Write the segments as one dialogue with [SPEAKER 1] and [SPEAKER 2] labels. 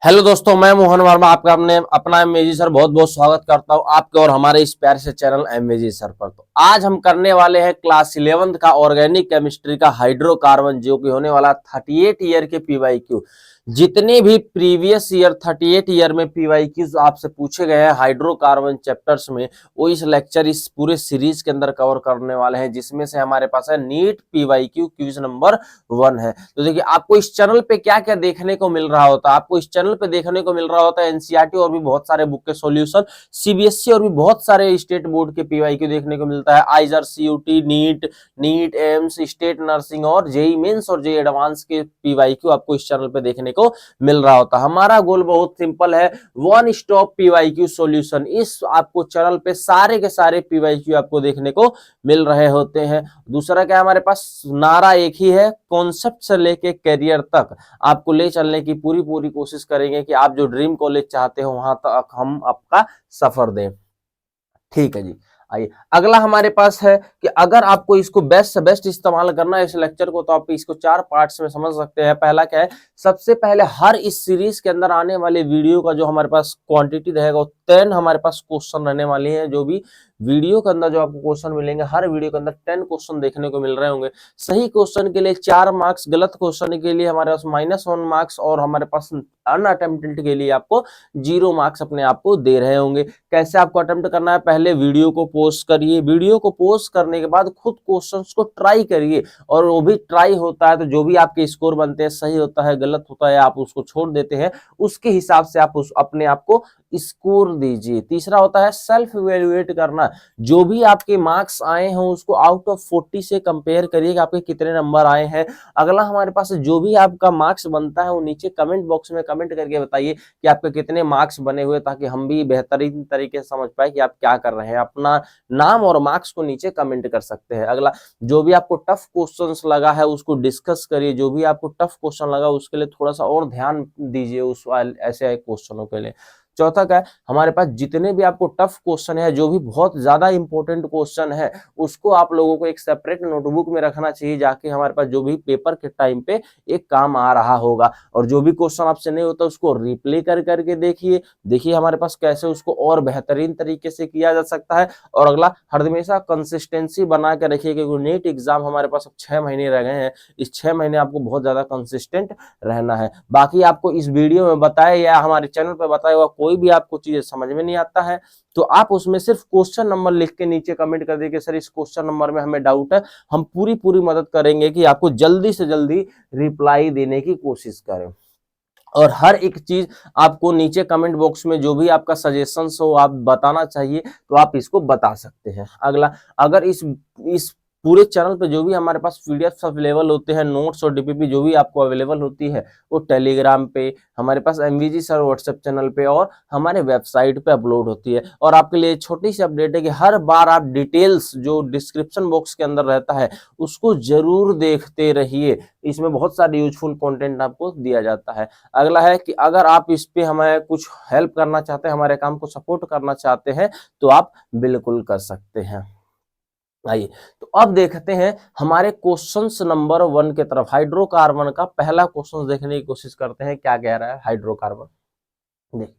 [SPEAKER 1] Hello दोस्तों, मैं मोहन वर्मा आपका अपने अपना एमएजी सर बहुत बहुत स्वागत करता हूं आपके और हमारे इस प्यारे से चैनल एमएजी सर पर। तो आज हम करने वाले हैं क्लास 11th का ऑर्गेनिक केमिस्ट्री का हाइड्रोकार्बन, जो कि होने वाला 38 ईयर के पीवाईक्यू। जितने भी प्रीवियस ईयर 38 ईयर में पीवाईक्यूज आपसे पूछे गए हैं हाइड्रोकार्बन चैप्टर्स में, वो इस लेक्चर इस पूरे सीरीज के अंदर कवर करने वाले हैं, जिसमें से हमारे पास है नीट पीवाईक्यू क्विज नंबर 1 है। तो देखिए, आपको इस चैनल पे क्या क्या देखने को मिल रहा होता है। आपको इस चैनल पे देखने को मिल रहा होता है एनसीईआरटी और भी बहुत सारे बुक के सॉल्यूशन, सीबीएसई और भी बहुत सारे स्टेट बोर्ड के पीवाईक्यू देखने को मिलता है। IISER, CUET, NEET AIIMS, state nursing और जेई मेंस और जेई एडवांस के पीवाईक्यू आपको इस चैनल पे देखने को मिल रहा होता है। हमारा गोल बहुत सिंपल है, वन स्टॉप पीवाईक्यू सॉल्यूशन। इस आपको चैनल पे सारे के सारे पीवाईक्यू आपको देखने को मिल रहे होते हैं। दूसरा क्या, हमारे पास नारा एक ही है, कॉन्सेप्ट से लेके करियर तक आपको ले चलने की पूरी पूरी कोशिश करेंगे कि आप जो ड्रीम कॉलेज चाहते हो वहां तक हम आपका सफर दें। ठीक है जी। आइए, अगला हमारे पास है कि अगर आपको इसको बेस्ट से बेस्ट इस्तेमाल करना है इस लेक्चर को, तो आप इसको 4 पार्ट्स में समझ सकते हैं। पहला क्या है, सबसे पहले हर इस सीरीज के अंदर आने वाले वीडियो का जो हमारे पास क्वांटिटी रहेगा वो 10 हमारे पास क्वेश्चन रहने वाले हैं। जो भी वीडियो के अंदर जो आपको क्वेश्चन मिलेंगे, हर वीडियो के अंदर 10 क्वेश्चन देखने को मिल रहे होंगे। सही क्वेश्चन के लिए 4 मार्क्स, गलत क्वेश्चन के लिए हमारे पास -1 मार्क्स और हमारे पास अनअटेम्प्टेड के लिए आपको 0 मार्क्स अपने आप को दे रहे होंगे। कैसे आपको अटेम्प्ट करना है, पहले वीडियो को पोस्ट करिए, वीडियो को पोस्ट करने के बाद खुद क्वेश्चंस को ट्राई करिए, और वो भी ट्राई होता है तो जो भी आपके स्कोर बनते हैं, सही होता है गलत होता है आप उसको छोड़ देते हैं, उसके हिसाब से आप अपने आप को स्कोर दीजिए। तीसरा होता है सेल्फ इवेल्युएट करना, जो भी आपके मार्क्स आए हैं उसको आउट ऑफ 40 से कंपेयर करिए कि आपके कितने नंबर आए हैं। अगला हमारे पास जो भी आपका मार्क्स बनता है वो नीचे कमेंट बॉक्स में कमेंट करके बताइए कि आपके कितने मार्क्स बने हुए, ताकि हम भी बेहतरीन तरीके से समझ पाए कि आप क्या कर रहे हैं। अपना नाम और मार्क्स को नीचे कमेंट कर सकते हैं। अगला, जो भी आपको टफ क्वेश्चंस लगा है उसको डिस्कस करिए, जो भी आपको टफ क्वेश्चन लगा उसके लिए थोड़ा सा और ध्यान दीजिए उस ऐसे क्वेश्चनों के लिए। चौथा क्या है, हमारे पास जितने भी आपको टफ क्वेश्चन है, जो भी बहुत ज्यादा इंपॉर्टेंट क्वेश्चन है, उसको आप लोगों को एक सेपरेट नोटबुक में रखना चाहिए, जाके हमारे पास जो भी पेपर के टाइम पे एक काम आ रहा होगा। और जो भी क्वेश्चन आपसे नहीं होता उसको रिप्ले कर करके देखिए हमारे पास कैसे उसको और बेहतरीन तरीके से किया जा सकता है। और अगला, हर हमेशा कंसिस्टेंसी बना के रखिए, क्योंकि नीट एग्जाम हमारे पास अब 6 महीने रह गए हैं। इस 6 महीने आपको बहुत ज्यादा कंसिस्टेंट रहना है। बाकी आपको इस वीडियो में बताया या हमारे चैनल पर बताया हुआ कोई भी आपको चीजें समझ में नहीं आता है, तो आप उसमें सिर्फ क्वेश्चन नंबर लिख के नीचे कमेंट कर दीजिए, सर इस क्वेश्चन नंबर में हमें डाउट है। हम पूरी पूरी मदद करेंगे कि आपको जल्दी से जल्दी रिप्लाई देने की कोशिश करें। और हर एक चीज आपको नीचे कमेंट बॉक्स में जो भी आपका सजेशंस हो, आप बताना चाहिए तो आप इसको बता सकते हैं। अगला, अगर इस पूरे चैनल पे जो भी हमारे पास पीडीएफ अवेलेबल होते हैं, नोट्स और डीपीपी जो भी आपको अवेलेबल होती है, वो टेलीग्राम पे, हमारे पास एमवीजी सर व्हाट्सएप चैनल पे और हमारे वेबसाइट पे अपलोड होती है। और आपके लिए छोटी सी अपडेट है कि हर बार आप डिटेल्स जो डिस्क्रिप्शन बॉक्स के अंदर रहता है उसको जरूर देखते रहिए, इसमें बहुत सारे यूजफुल कंटेंट आपको दिया जाता है। अगला है कि अगर आप इस पे हमें कुछ हेल्प करना चाहते हैं, हमारे काम को सपोर्ट करना चाहते हैं, तो आप बिल्कुल कर सकते हैं। आइए, तो अब देखते हैं हमारे क्वेश्चंस नंबर 1 के तरफ। हाइड्रोकार्बन का पहला क्वेश्चन देखने की कोशिश करते हैं, क्या कह रहा है हाइड्रोकार्बन। देख,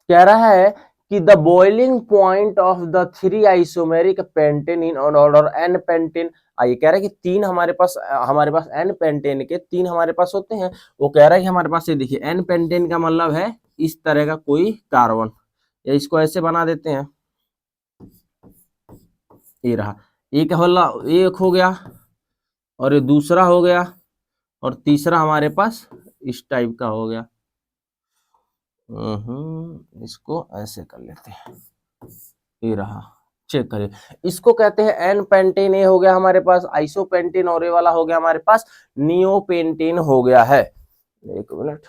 [SPEAKER 1] कह रहा है कि the boiling point of the 3 isomeric pentane in order n pentane. ये कह रहा है कि हमारे पास एन पेंटेन के 3 हमारे पास होते हैं। वो कह रहा है कि हमारे पास, ये देखिए, एन पेंटेन का मतलब है इस तरह का कोई कार्बन, या इसको ऐसे बना देते हैं, ये रहा एक वाला, एक हो गया, और ये दूसरा हो गया, और तीसरा हमारे पास इस टाइप का हो गया। इसको ऐसे कर लेते हैं, ये रहा, चेक करिए। इसको कहते हैं एन पेंटेन, ये हो गया हमारे पास आइसोपेंटेन, और ये वाला हो गया हमारे पास नियोपेंटेन हो गया है। एक मिनट,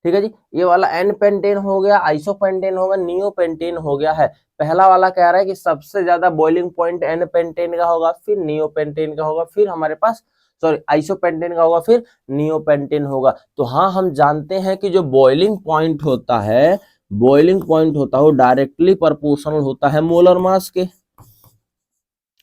[SPEAKER 1] ठीक है जी। ये वाला एन पेंटेन हो गया, आइसोपेंटेन हो गया, नियोपेंटेन हो गया है। पहला वाला कह रहा है कि सबसे ज्यादा बॉइलिंग पॉइंट एन पेंटेन का होगा, फिर नियोपेंटेन का होगा, फिर हमारे पास आइसोपेंटेन का होगा, फिर नियोपेंटेन होगा। तो हाँ, हम जानते हैं कि जो बॉइलिंग पॉइंट होता है, वो डायरेक्टली प्रोपोर्शनल होता है मोलर मास के।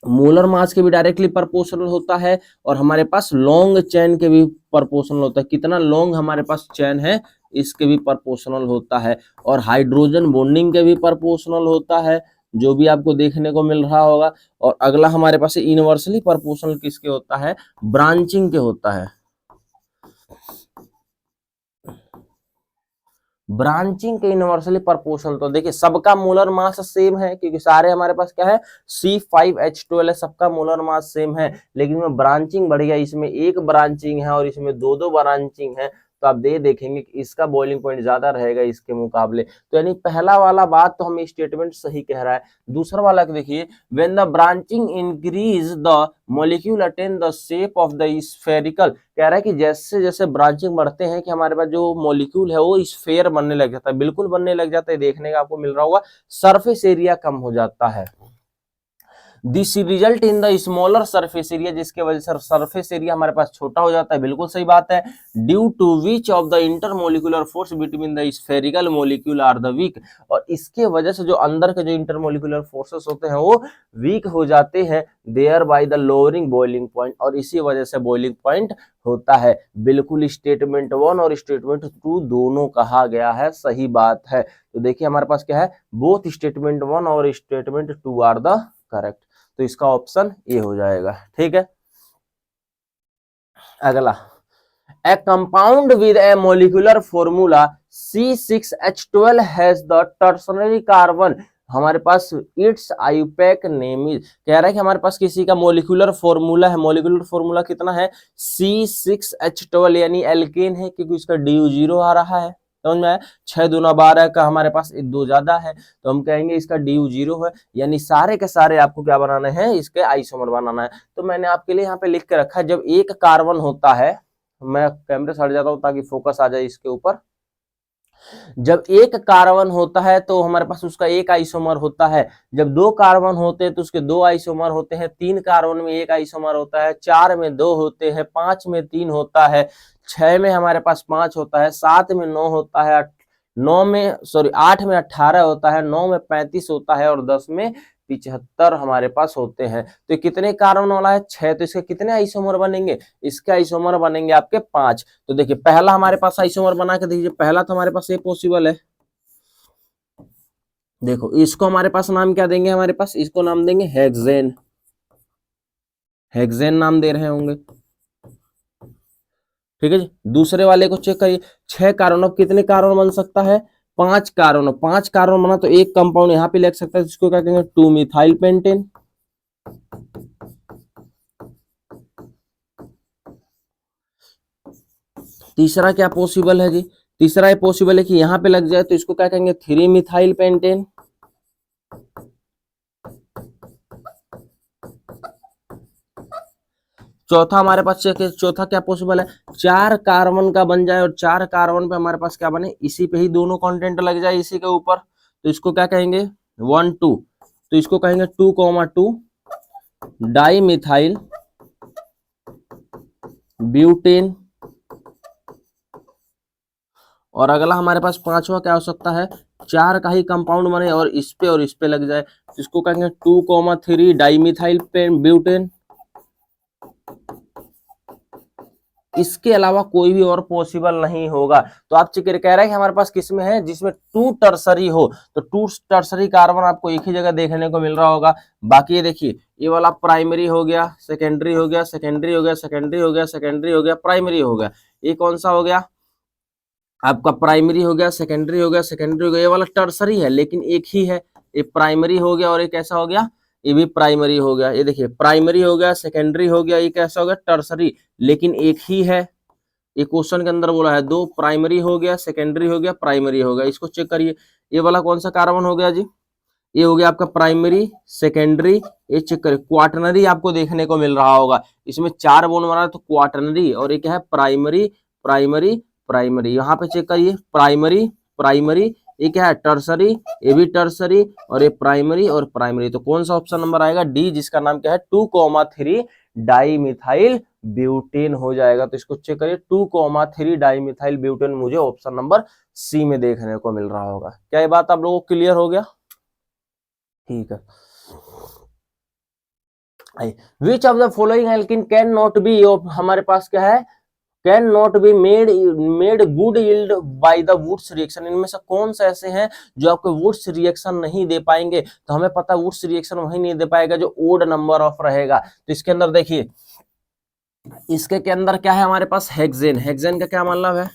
[SPEAKER 1] मोलर मास के भी डायरेक्टली प्रोपोर्शनल होता है और हमारे पास लॉन्ग चेन के भी प्रोपोर्शनल होता है, कितना लॉन्ग हमारे पास चेन है इसके भी प्रोपोर्शनल होता है, और हाइड्रोजन बॉन्डिंग के भी प्रोपोर्शनल होता है, जो भी आपको देखने को मिल रहा होगा। और अगला हमारे पास इनवर्सली प्रोपोर्शनल किसके होता है, ब्रांचिंग के होता है। ब्रांचिंग के इनवर्सली प्रोपोर्शनल, तो देखिए सबका मोलर मास सेम है क्योंकि सारे हमारे पास क्या है C5H12 है, सबका मोलर मास सेम है, लेकिन में ब्रांचिंग बढ़ गया, इसमें एक ब्रांचिंग है और इसमें दो दो ब्रांचिंग है, तो आप देखेंगे कि इसका बॉइलिंग पॉइंट ज्यादा रहेगा इसके मुकाबले। तो यानी पहला वाला बात तो हमें स्टेटमेंट सही कह रहा है। दूसरा वाला देखिए, when the branching increase the molecule attain the shape of the spherical, कह रहा है कि जैसे जैसे ब्रांचिंग बढ़ते हैं कि हमारे पास जो मॉलिक्यूल है वो स्फेयर बनने लग जाता है, बिल्कुल बनने लग जाता है, देखने का आपको मिल रहा होगा, सरफेस एरिया कम हो जाता है। This result in the smaller surface area, जिसके वजह से सरफेस एरिया हमारे पास छोटा हो जाता है, बिल्कुल सही बात है। Due to which of the intermolecular force between the spherical molecule are the weak, और इसके वजह से जो अंदर के जो इंटरमोलिकुलर फोर्सेस होते हैं वो वीक हो जाते हैं, thereby the lowering boiling point, और इसी वजह से बॉइलिंग पॉइंट होता है। बिल्कुल स्टेटमेंट 1 और स्टेटमेंट 2 दोनों कहा गया है, सही बात है। तो देखिए हमारे पास क्या है, बोथ स्टेटमेंट 1 और स्टेटमेंट 2 आर द करेक्ट, तो इसका ऑप्शन ए हो जाएगा। ठीक है, अगला, a compound with a molecular formula C6H12 has the tertiary carbon, हमारे पास इट्स आईयूपैक नेम इज, कह रहा है कि हमारे पास किसी का मोलिकुलर फॉर्मूला है, मोलिकुलर फॉर्मूला कितना है C6H12, यानी एल्केन है क्योंकि इसका DU0 आ रहा है, समझ में आया। 6 दूना 12 का हमारे पास एक दो ज्यादा है, तो हम कहेंगे इसका DU0 है, यानी सारे के सारे आपको क्या बनाने हैं, इसके आइसोमर बनाना है। तो मैंने आपके लिए यहाँ पे लिख के रखा है, जब एक कार्बन होता है, मैं कैमरे से हट जाता हूं ताकि फोकस आ जाए इसके ऊपर, जब एक कार्बन होता है तो हमारे पास उसका एक आइसोमर होता है, जब दो कार्बन होते हैं तो उसके दो आइसोमर होते हैं, तीन कार्बन में एक आइसोमर होता है, चार में दो होते हैं, पांच में तीन होता है, छह में हमारे पास पांच होता है, सात में नौ होता है, नौ में सॉरी 8 में 18 होता है, 9 में 35 होता है और 10 में 75 हमारे पास होते हैं। तो ये कितने कार्बन वाला है, 6, तो इसके कितने आइसोमर बनेंगे, इसके आइसोमर बनेंगे आपके 5। तो देखिए पहला हमारे पास आइसोमर बना के देखिए, पहला तो हमारे पास ये पॉसिबल है, देखो इसको हमारे पास नाम क्या देंगे, हमारे पास इसको नाम देंगे हेक्सेन, हेक्सेन नाम दे रहे होंगे, ठीक है जी। दूसरे वाले को चेक करिए, 6 कार्बन, कितने कार्बन बन सकता है, 5 कार्बन, 5 कार्बन बना तो एक कंपाउंड यहाँ पे लिख सकता है, जिसको क्या कहेंगे 2 मिथाइल पेंटेन। तीसरा क्या पॉसिबल है जी, तीसरा ये पॉसिबल है कि यहाँ पे लग जाए तो इसको क्या कहेंगे 3 मिथाइल पेंटेन। चौथा हमारे पास चेक है, चौथा क्या पॉसिबल है, 4 कार्बन का बन जाए और 4 कार्बन पे हमारे पास क्या बने, इसी पे ही दोनों कंटेंट लग जाए इसी के ऊपर, तो इसको क्या कहेंगे 1 2, तो इसको कहेंगे 2,2 डाई मिथाइल ब्यूटेन। और अगला हमारे पास पांचवा क्या हो सकता है, 4 का ही कंपाउंड बने और इस पे लग जाए, तो इसको कहेंगे 2,3 डाई मिथाइल ब्यूटेन। इसके अलावा कोई भी और पॉसिबल नहीं होगा। तो आप कह रहे हैं कि हमारे पास किसमें है, जिसमें 2 टर्सरी हो, तो 2 टर्सरी कार्बन आपको एक ही जगह देखने को मिल रहा होगा। बाकी ये देखिए, ये वाला प्राइमरी हो गया, सेकेंडरी हो गया, सेकेंडरी हो गया, सेकेंडरी हो गया, सेकेंडरी हो गया, प्राइमरी हो गया, ये कौन सा हो गया आपका, प्राइमरी हो गया, सेकेंडरी हो गया, सेकेंडरी हो गया, ये वाला टर्सरी है लेकिन एक ही है, ये प्राइमरी हो गया और ये कैसा हो गया, ये भी प्राइमरी हो गया। ये देखिए प्राइमरी हो गया, सेकेंडरी हो गया, ये कैसा हो गया टर्सरी, लेकिन एक ही है। ये क्वेश्चन के अंदर बोला है दो, प्राइमरी हो गया, सेकेंडरी हो गया, प्राइमरी हो गया। इसको चेक करिए, ये वाला कौन सा कार्बन हो गया जी, ये हो गया आपका प्राइमरी, सेकेंडरी, ये चेक करिए क्वाटरनरी आपको देखने को मिल रहा होगा, इसमें 4 बॉन्ड बना है तो क्वाटरनरी, और ये क्या है प्राइमरी प्राइमरी प्राइमरी। यहाँ पे चेक करिए प्राइमरी प्राइमरी, ये क्या है टर्सरी, ये भी टर्सरी, और ये प्राइमरी और प्राइमरी, तो कौन सा ऑप्शन नंबर आएगा डी, जिसका नाम क्या है 2,3 डाई मिथाइल ब्यूटेन हो जाएगा। तो इसको चेक करिए 2,3 डाई मिथाइल ब्यूटेन मुझे ऑप्शन नंबर सी में देखने को मिल रहा होगा। क्या ये बात आप लोगों को क्लियर हो गया, ठीक है। Which of the following alkene can not be, हमारे पास क्या है, can not be made good yield by the Wurtz reaction, इनमें से कौन से ऐसे हैं जो आपको वुड्स रिएक्शन नहीं दे पाएंगे। तो हमें पता है वुड्स रिएक्शन वही नहीं दे पाएगा जो ओड नंबर ऑफ रहेगा। तो इसके अंदर देखिए, इसके के अंदर क्या है हमारे पास, हेक्सेन, हेक्सेन का क्या मतलब है,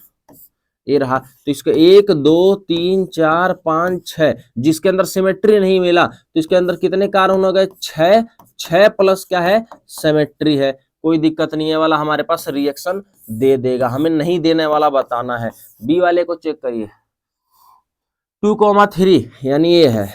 [SPEAKER 1] ये रहा। तो इसके 1 2 3 4 5 6, जिसके अंदर सिमेट्री नहीं मिला तो इसके अंदर कितने कार्बन हो गए, 6, 6 प्लस क्या है, सिमेट्री है। कोई दिक्कत नहीं है, वाला हमारे पास रिएक्शन दे देगा, हमें नहीं देने वाला बताना है। बी वाले को चेक करिए, 2,3 यानी ये है,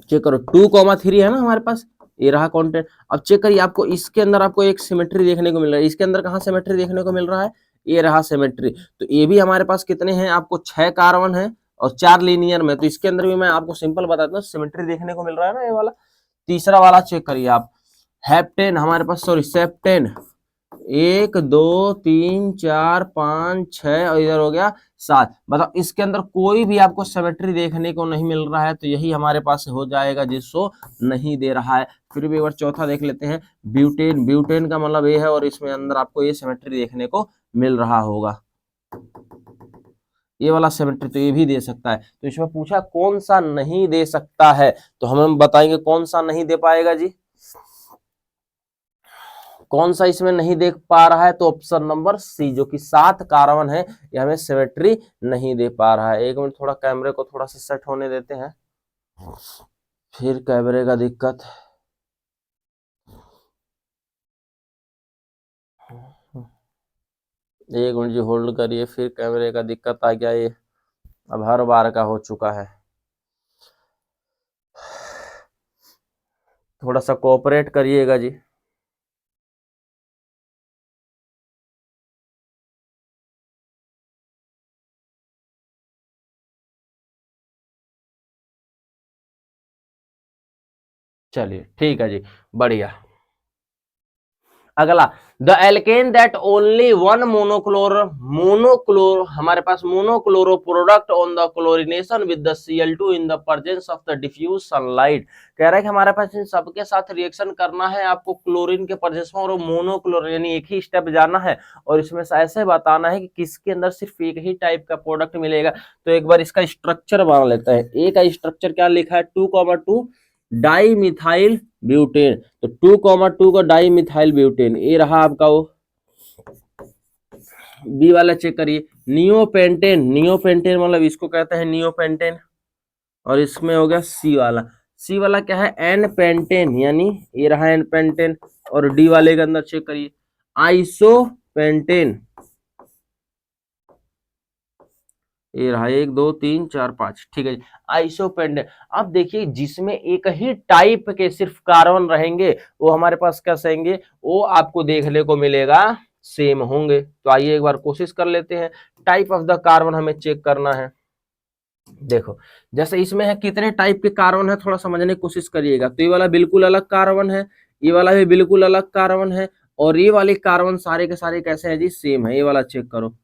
[SPEAKER 1] चेक करो 2,3 है ना हमारे पास, ये रहा कंटेंट। अब चेक करिए, आपको इसके अंदर आपको एक सिमेट्री देखने को मिल रहा है, इसके अंदर कहाँ सिमेट्री देखने को मिल रहा है, ये रहा सिमेट्री। तो ये भी हमारे पास कितने हैं, आपको 6 कार्बन है और 4 लीनियर में, तो इसके अंदर भी मैं आपको सिंपल बताता हूँ सिमेट्री देखने को मिल रहा है ना, ये वाला। तीसरा वाला चेक करिए आप, हेप्टेन हमारे पास, सॉरी सेप्टेन, 1 2 3 4 5 6 और इधर हो गया 7। मतलब इसके अंदर कोई भी आपको सिमेट्री देखने को नहीं मिल रहा है, तो यही हमारे पास हो जाएगा जिसको नहीं दे रहा है। फिर भी एक बार चौथा देख लेते हैं, ब्यूटेन, ब्यूटेन का मतलब ये है और इसमें अंदर आपको ये सिमेट्री देखने को मिल रहा होगा, ये वाला सिमेट्री, तो ये भी दे सकता है। तो इसमें पूछा कौन सा नहीं दे सकता है, तो हम बताएंगे कौन सा नहीं दे पाएगा जी, कौन सा इसमें नहीं देख पा रहा है, तो ऑप्शन नंबर सी, जो कि 7 कार्बन है, ये हमें सिमेट्री नहीं दे पा रहा है। एक मिनट, थोड़ा कैमरे को थोड़ा सा सेट होने देते हैं, फिर कैमरे का दिक्कत। एक मिनट जी होल्ड करिए, फिर कैमरे का दिक्कत आ गया, ये अब हर बार का हो चुका है, थोड़ा सा कोऑपरेट करिएगा जी। चलिए ठीक है जी, बढ़िया। अगला, the alkane that only one monochloro हमारे पास monochloro product on the chlorination with the Cl2 in the presence of the diffuse sunlight. कह रहा है कि हमारे पास इन सबके साथ रिएक्शन करना है आपको क्लोरीन के प्रेजेंस में, और मोनोक्लोर यानी एक ही स्टेप जाना है, और इसमें ऐसे बताना है कि किसके अंदर सिर्फ एक ही टाइप का प्रोडक्ट मिलेगा। तो एक बार इसका स्ट्रक्चर बना लेते हैं। ए का स्ट्रक्चर क्या लिखा है, 2,2 डाई मिथाइल ब्यूटेन, तो 2,2 का डाई मिथाइल ब्यूटेन, ये रहा आपका वो। बी वाला चेक करिए, नियोपेंटेन, नियोपेंटेन मतलब इसको कहते हैं नियोपेंटेन, और इसमें हो गया सी वाला, सी वाला क्या है, एन पेंटेन, यानी ये रहा एन पेंटेन। और डी वाले के अंदर चेक करिए, आइसोपेंटेन, ये रहा 1 2 3 4 5, ठीक है जी, आइसोपेंटेन। अब देखिए, जिसमें एक ही टाइप के सिर्फ कार्बन रहेंगे वो हमारे पास क्या कहेंगे, वो आपको देखने को मिलेगा सेम होंगे। तो आइए एक बार कोशिश कर लेते हैं, टाइप ऑफ द कार्बन हमें चेक करना है। देखो, जैसे इसमें है कितने टाइप के कार्बन है, थोड़ा समझने की कोशिश करिएगा। तो ये वाला बिल्कुल अलग कार्बन है, ये वाला भी बिल्कुल अलग कार्बन है, और ये वाले कार्बन सारे के सारे कैसे हैं जी, सेम है। ये वाला चेक करो,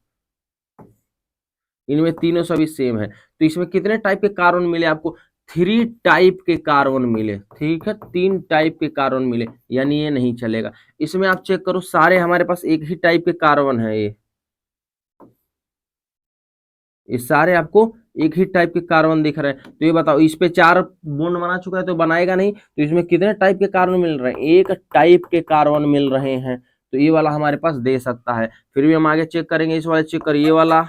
[SPEAKER 1] इनमें तीनों सभी सेम है। तो इसमें कितने टाइप के कार्बन मिले आपको, 3 टाइप के कार्बन मिले, ठीक है, 3 टाइप के कार्बन मिले, यानी ये नहीं चलेगा। इसमें आप चेक करो, सारे हमारे पास एक ही टाइप के कार्बन है, ये सारे आपको एक ही टाइप के कार्बन दिख रहे हैं। तो ये बताओ, इस पे 4 बॉन्ड बना चुका है तो बनाएगा नहीं, तो इसमें कितने टाइप के कार्बन मिल रहे हैं, एक टाइप के कार्बन मिल रहे हैं। तो ये वाला हमारे पास दे सकता है। फिर भी हम आगे चेक करेंगे, इस वाले चेक करिए, ये वाला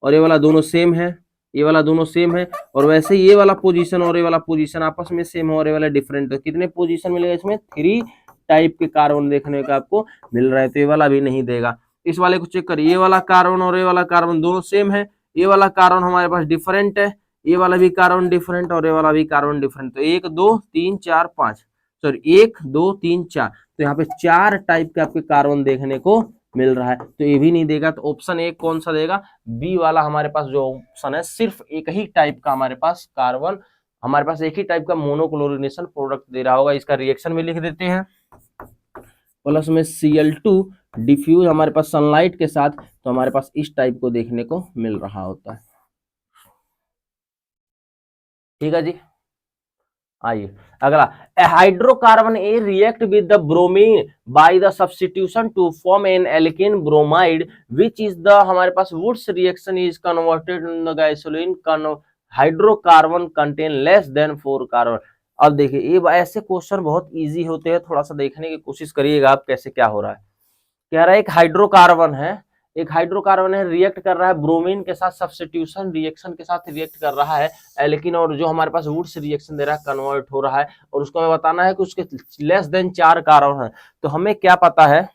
[SPEAKER 1] और ये वाला दोनों सेम है, ये वाला दोनों सेम है, और वैसे ये वाला पोजीशन और ये वाला पोजीशन आपस में सेम है, और ये वाला डिफरेंट है। कितने पोजीशन मिलेगा इसमें, 3 टाइप के कार्बन देखने का आपको मिल रहा है, तो ये वाला भी नहीं देगा। इस वाले को चेक करिए, ये वाला कार्बन और ये वाला कार्बन दोनों सेम है, ये वाला कार्बन हमारे पास डिफरेंट है, ये वाला भी कार्बन डिफरेंट और ये वाला भी कार्बन डिफरेंट। तो 1 2 3 4 5, सॉरी 1 2 3 4, तो यहाँ पे 4 टाइप के आपके कार्बन देखने को मिल रहा है, तो ये भी नहीं देगा। तो ऑप्शन ए कौन सा देगा, बी वाला हमारे पास जो ऑप्शन है, सिर्फ एक ही टाइप का हमारे पास कार्बन, हमारे पास एक ही टाइप का मोनोक्लोरिनेशन प्रोडक्ट दे रहा होगा। इसका रिएक्शन भी लिख देते हैं, प्लस में Cl2 डिफ्यूज हमारे पास सनलाइट के साथ, तो हमारे पास इस टाइप को देखने को मिल रहा होता है। ठीक है जी, आइए अगला, hydrocarbon a react with the bromine by the substitution to form an alkane bromide which is the, हमारे पास Wurtz reaction is converted in the gasoline hydrocarbon contain less than 4 carbon. अब देखिए ये ऐसे क्वेश्चन बहुत इजी होते हैं, थोड़ा सा देखने की कोशिश करिएगा आप कैसे क्या हो रहा है। कह रहा है एक हाइड्रोकार्बन है, एक हाइड्रोकार्बन है, रिएक्ट कर रहा है ब्रोमीन के साथ, सब्स्टिट्यूशन रिएक्शन के साथ रिएक्ट कर रहा है, लेकिन और जो हमारे पास वुड्स रिएक्शन दे रहा है कन्वर्ट हो रहा है, और उसको हमें बताना है कि उसके लेस देन 4 कार्बन है। तो हमें क्या पता है,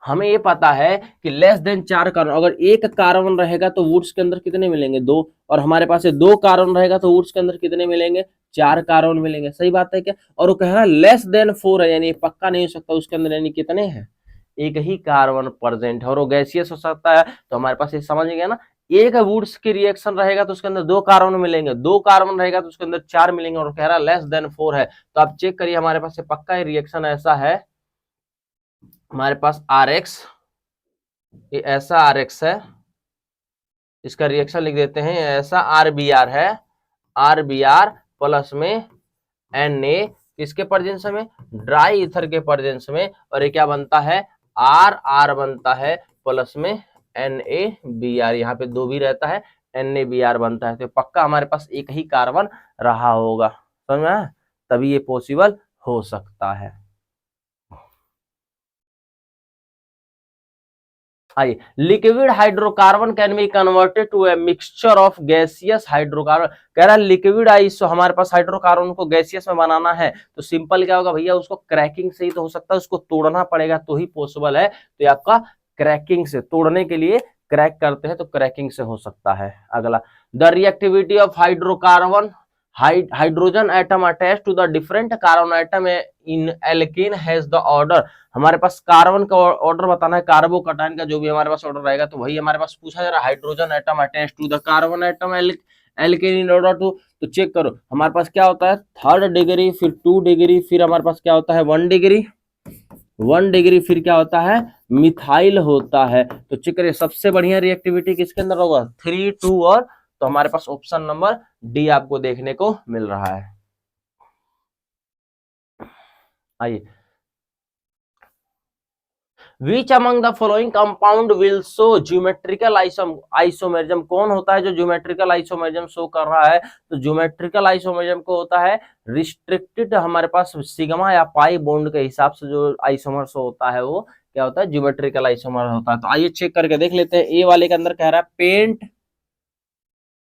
[SPEAKER 1] हमें ये पता है कि लेस देन 4 कार्बन, अगर एक कार्बन रहेगा तो वुड्स के अंदर कितने मिलेंगे 2, और हमारे पास 2 कार्बन रहेगा तो वुड्स के अंदर कितने मिलेंगे 4 कार्बन मिलेंगे। सही बात है क्या? और वो कह रहा है लेस देन 4 है, यानी पक्का नहीं हो सकता उसके अंदर, यानी कितने हैं एक ही कार्बन प्रेजेंट है, और वो गैसियस हो सकता है। तो हमारे पास ये समझ गया ना, एक वुड्स की रिएक्शन रहेगा तो उसके अंदर 2 कार्बन मिलेंगे, 2 कार्बन रहेगा तो उसके अंदर 4 मिलेंगे, और कह रहा है लेस देन 4 है। तो आप चेक करिए हमारे पास पक्का रिएक्शन ऐसा है, हमारे पास RX, ये ऐसा RX है, इसका रिएक्शन लिख देते हैं, ऐसा RBR है, RBR प्लस में Na किसके प्रेजेंस में, ड्राई ईथर के प्रेजेंस में, और ये क्या बनता है RR बनता है प्लस में NaBr, यहाँ पे 2 भी रहता है, NaBr बनता है। तो पक्का हमारे पास एक ही कार्बन रहा होगा, समझ में, तभी ये पॉसिबल हो सकता है। आइए, liquid hydrocarbon can be converted to a mixture of gaseous hydrocarbon. कह रहा है लिक्विड आइसो, हमारे पास हाइड्रोकार्बन को गैसियस में बनाना है तो सिंपल क्या होगा भैया, उसको क्रैकिंग से ही तो हो सकता है, उसको तोड़ना पड़ेगा तो ही पॉसिबल है। तो ये आपका क्रैकिंग से, तोड़ने के लिए क्रैक करते हैं तो क्रैकिंग से हो सकता है। अगला, the reactivity of hydrocarbon hydrogen atom attach to the different carbon atom in alkane has the order. हमारे पास कार्बन का ऑर्डर बताना है, कार्बोकटायन का जो भी हमारे पास ऑर्डर रहेगा, तो वही हमारे पास पूछा जा रहा है, hydrogen atom attach to the carbon atom alkane in order to. तो चेक करो हमारे पास क्या होता है 3rd डिग्री, फिर 2 डिग्री, फिर हमारे पास क्या होता है 1 डिग्री, 1 डिग्री, फिर क्या होता है मिथाइल होता है। तो चेक करिए सबसे बढ़िया रिएक्टिविटी किसके अंदर होगा 3, 2 और, तो हमारे पास ऑप्शन नंबर डी आपको देखने को मिल रहा है। आइए, Which among the following compound will show geometrical isomerism? कौन होता है जो ज्योमेट्रिकल आइसोमेरिज्म शो कर रहा है? तो ज्योमेट्रिकल आइसोमेरिज्म को होता है रिस्ट्रिक्टेड, हमारे पास सिग्मा या पाई बॉन्ड के हिसाब से जो आइसोमर शो होता है वो क्या होता है ज्योमेट्रिकल आइसोमर होता है। तो आइए चेक करके देख लेते हैं। ए वाले के अंदर कह रहा है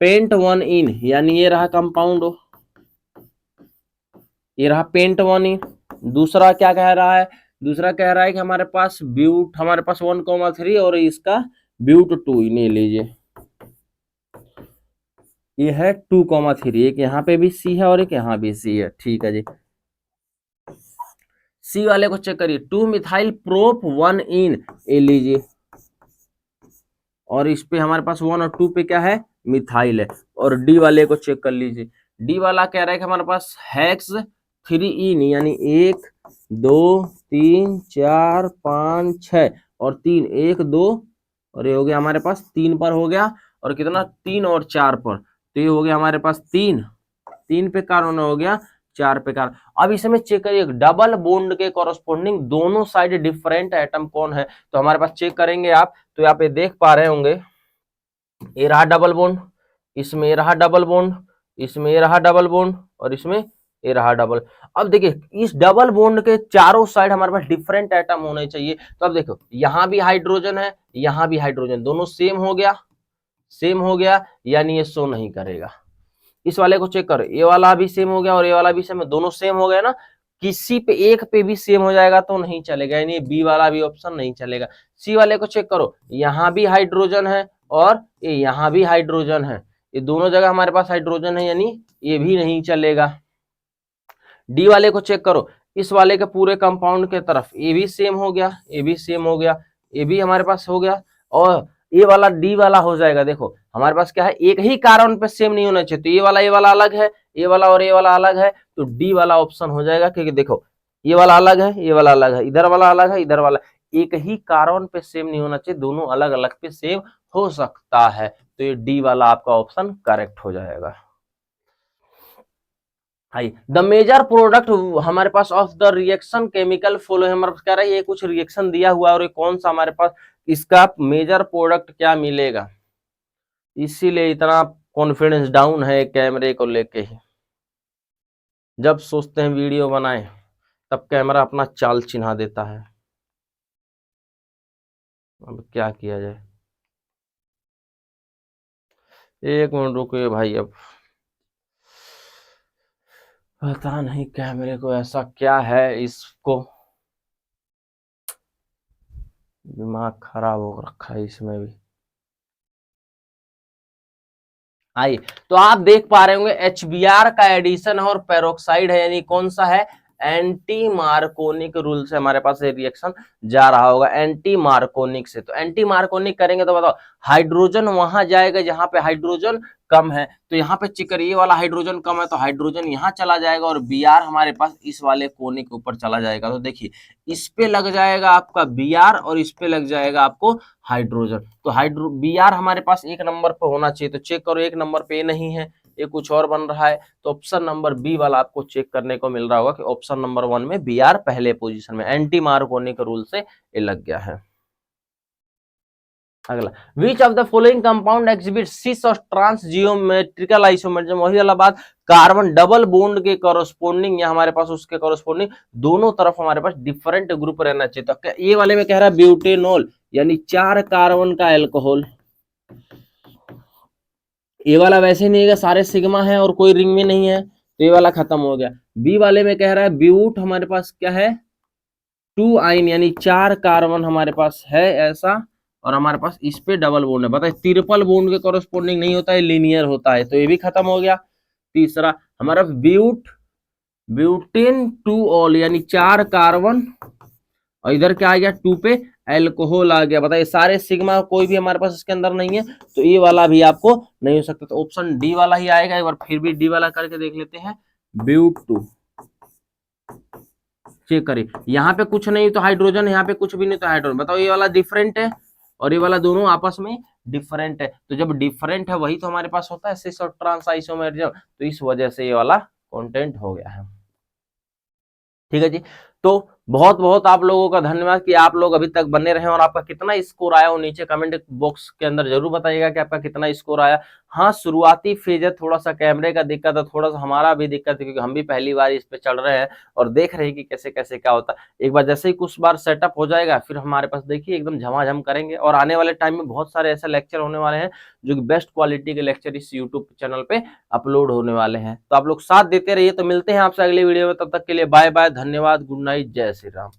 [SPEAKER 1] पेंट 1 इन, यानी ये रहा कंपाउंड, ये रहा पेंट 1 इन। दूसरा क्या कह रहा है, दूसरा कह रहा है कि हमारे पास ब्यूट, हमारे पास 1,3 और इसका ब्यूट 2, इन्हें लीजिए, ये है 2,3, एक यहाँ पे भी सी है और एक यहाँ भी सी है। ठीक है जी, सी वाले को चेक करिए 2 मिथाइल प्रोप 1 इन, ये लीजिए, और इस पे हमारे पास 1 और 2 पे क्या है मिथाइल है। और डी वाले को चेक कर लीजिए, डी वाला कह रहा है कि हमारे पास हेक्स 3 इन, यानी 1 2 3 4 5 6 और 3, 1 2, और ये हो गया हमारे पास 3 पर हो गया, और कितना 3 और 4 पर, तो ये हो गया हमारे पास 3 पे कार्बन हो गया, 4 पे कार्बन। अब इसमें चेक करिए डबल बॉन्ड के कॉरस्पॉन्डिंग दोनों साइड डिफरेंट एटम कौन है, तो हमारे पास चेक करेंगे आप, तो यहाँ पे देख पा रहे होंगे ये रहा डबल बॉन्ड, इसमें ये रहा डबल बॉन्ड, इसमें ये रहा डबल बॉन्ड, और इसमें ये रहा डबल। अब देखिए इस डबल बॉन्ड के चारों साइड हमारे पास डिफरेंट एटम होने चाहिए। तो अब देखो यहाँ भी हाइड्रोजन है, यहाँ भी हाइड्रोजन, दोनों सेम हो गया, सेम हो गया, यानी ये शो नहीं करेगा। इस वाले को चेक करो, ये वाला भी सेम हो गया और ये वाला भी सेम, दोनों सेम हो गया ना, किसी पे एक पे भी सेम हो जाएगा तो नहीं चलेगा, यानी बी वाला भी ऑप्शन नहीं चलेगा। सी वाले को चेक करो, यहाँ भी हाइड्रोजन है और ये यहाँ भी हाइड्रोजन है, ये दोनों जगह हमारे पास हाइड्रोजन है, यानी ये भी नहीं चलेगा। डी वाले को चेक करो, इस वाले के पूरे कंपाउंड के तरफ ये भी सेम हो गया, ये भी सेम हो गया, ये भी हमारे पास हो गया, और ये वाला डी वाला हो जाएगा। देखो हमारे पास क्या है एक ही कार्बन पे सेम नहीं होना चाहिए, तो ये वाला अलग है, ये वाला और ये वाला अलग है, तो डी वाला ऑप्शन हो जाएगा, क्योंकि देखो ये वाला अलग है, ये वाला अलग है, इधर वाला अलग है, इधर वाला, एक ही कार्बन पे सेम नहीं होना चाहिए, दोनों अलग अलग पे सेम हो सकता है, तो ये डी वाला आपका ऑप्शन करेक्ट हो जाएगा। आई द मेजर प्रोडक्ट हमारे पास of the reaction chemical flow, हमारे पास कह रहा है ये कुछ रिएक्शन दिया हुआ है और ये कौन सा हमारे पास इसका मेजर प्रोडक्ट क्या मिलेगा, इसीलिए इतना कॉन्फिडेंस डाउन है कैमरे को लेके ही। जब सोचते हैं वीडियो बनाएं तब कैमरा अपना चाल चिन्हा देता है। अब क्या किया जाए, एक मिनट रुकिए भाई, अब पता नहीं कैमरे को ऐसा क्या है, इसको दिमाग खराब हो रखा है इसमें भी। आइए, तो आप देख पा रहे होंगे HBr का एडिशन है और पेरोक्साइड है, यानी कौन सा है, एंटी मार्कोनिक रूल से हमारे पास ये रिएक्शन जा रहा होगा, एंटी मार्कोनिक से। तो एंटी मार्कोनिक करेंगे तो बताओ हाइड्रोजन वहां जाएगा जहां पे हाइड्रोजन कम है, तो यहाँ पे चेक करिए, ये वाला हाइड्रोजन कम है तो हाइड्रोजन यहाँ चला जाएगा और Br हमारे पास इस वाले कोने के ऊपर चला जाएगा। तो देखिए इस पे लग जाएगा आपका Br और इस पे लग जाएगा आपको हाइड्रोजन। तो Br हमारे पास एक नंबर पे होना चाहिए, तो चेक करो एक नंबर पे नहीं है, ये कुछ और बन रहा है, तो ऑप्शन नंबर बी वाला आपको चेक करने को मिल रहा होगा कि ऑप्शन नंबर 1 में Br पहले पोजीशन में, एंटी मार्कोनिक रूल से ये लग गया है। अगला, which of the following compound exhibit cis और ट्रांस जियोमेट्रिकल आइसोमरिज्म, वही वाला बात, कार्बन डबल बॉन्ड के कॉरस्पॉन्डिंग या हमारे पास उसके कॉरस्पॉन्डिंग दोनों तरफ हमारे पास डिफरेंट ग्रुप रहना चाहिए। तो ये वाले में कह रहा है ब्यूटेनॉल, यानी 4 कार्बन का एल्कोहल, ए वाला वैसे नहीं है, सारे सिग्मा है और कोई रिंग में नहीं है, तो ये वाला खत्म हो गया। बी वाले में कह रहा है ब्यूट हमारे पास क्या है, 2 आइन, यानी 4 कार्बन हमारे पास है ऐसा, और हमारे पास इस पे डबल बॉन्ड है। बताइए ट्रिपल बॉन्ड के कॉरस्पॉन्डिंग नहीं होता है, लीनियर होता है, तो ये भी खत्म हो गया। तीसरा हमारा ब्यूटेन 2 ऑल, यानी 4 कार्बन, और इधर क्या आ गया 2 पे एल्कोहल आ गया। बताइए सारे सिग्मा कोई भी हमारे पास इसके अंदर नहीं है, तो ये वाला भी आपको नहीं हो सकता, तो ऑप्शन डी वाला ही आएगा। एक बार फिर भी डी वाला करके देख लेते हैं, ब्यूट 2, चेक करिए यहाँ पे कुछ नहीं तो हाइड्रोजन, यहाँ पे कुछ भी नहीं तो हाइड्रोजन। बताओ ये वाला डिफरेंट है और ये वाला दोनों आपस में डिफरेंट है, तो जब डिफरेंट है वही तो हमारे पास होता है सिस और ट्रांस आइसोमेरिज्म, तो इस वजह से ये वाला कंटेंट हो गया है। ठीक है जी, तो बहुत बहुत आप लोगों का धन्यवाद कि आप लोग अभी तक बने रहे, और आपका कितना स्कोर आया वो नीचे कमेंट बॉक्स के अंदर जरूर बताइएगा कि आपका कितना स्कोर आया। हाँ शुरुआती फेज है, थोड़ा सा कैमरे का दिक्कत है, थोड़ा सा हमारा भी दिक्कत है, क्योंकि हम भी पहली बार इस पे चल रहे हैं और देख रहे हैं कि कैसे कैसे क्या होता है। एक बार जैसे ही कुछ बार सेटअप हो जाएगा फिर हमारे पास देखिए एकदम झमाझम करेंगे, और आने वाले टाइम में बहुत सारे ऐसे लेक्चर होने वाले हैं जो कि बेस्ट क्वालिटी के लेक्चर इस यूट्यूब चैनल पे अपलोड होने वाले हैं। तो आप लोग साथ देते रहिए, तो मिलते हैं आपसे अगले वीडियो में, तब तक के लिए बाय बाय, धन्यवाद, गुड नाइट, जय श्री राम।